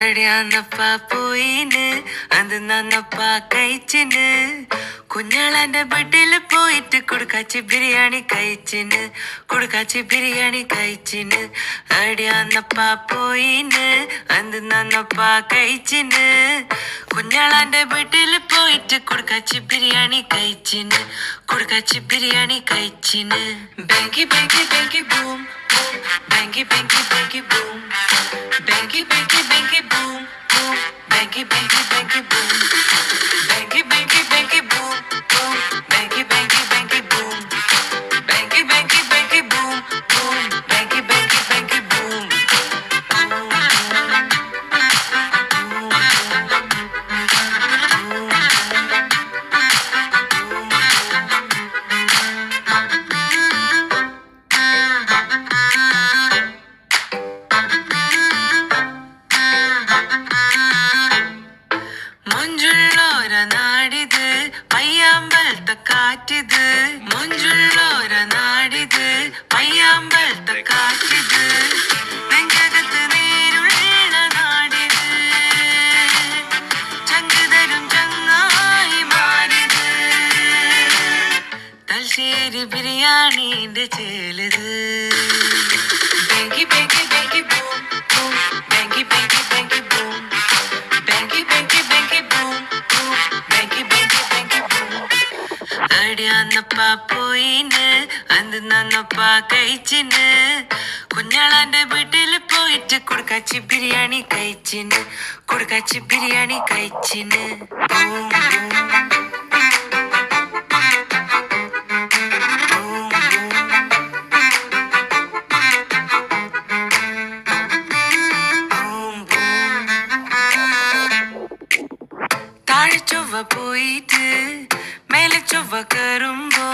അടിയാന്നപ്പാ പോയിന് അത് നന്നപ്പാ കഴിച്ചിന് കുഞ്ഞാളന്റെ ബെഡില് പോയിട്ട് കൊടുക്കാച്ചി ബിരിയാണി കഴിച്ചിന് അടിയാന്നപ്പാ പോയിന് അത് നന്നപ്പാ കഴിച്ചിന് കുഞ്ഞാളന്റെ ബെഡില് പോയിട്ട് കൊടുക്കാച്ചി ബിരിയാണി കഴിച്ചിന് banky banky banky boom banky banky banky boom Banky, banky, banky, boom, boom. Banky, banky, banky, boom. Banky, banky, banky, boom, boom. Banky, banky, banky, boom. Banky, banky, banky, boom, boom. Banky, banky, banky, boom. മൊഞ്ചുള്ളോര നാടിത് പയ്യാമ്പലത്തെ കാറ്റിത് മൊഞ്ചുള്ളോര നാടിത് പയ്യാമ്പലത്തെ കാറ്റിത് നെഞ്ചകത്ത് നേരുള്ള നാടിത് ചങ്കുതരും ചങ്ങായി മാറിത് തലശ്ശേരി ബിരിയാണിന്റെ ചേലത് banky banky banky boom boom banky banky banky boom Banky, banky, banky, boom, boom. Banky, banky, banky, boom. അടിയാന്നപ്പാ പോയിന് അത് നന്നപ്പാ കഴിച്ചിന് കുഞ്ഞാളാന്റെ വീട്ടില് പോയിട്ട് കൊടുക്കാച്ചി ബിരിയാണി കഴിച്ചിന് ബൂം താഴെ ചൊവ്വ പോയിട്ട് മേലെ ചൊവ്വ കയറുമ്പോ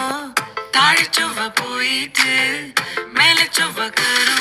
താഴെ ചൊവ്വ പോയിട്ട് മേലെ ചൊവ്വ കയറുമ്പോ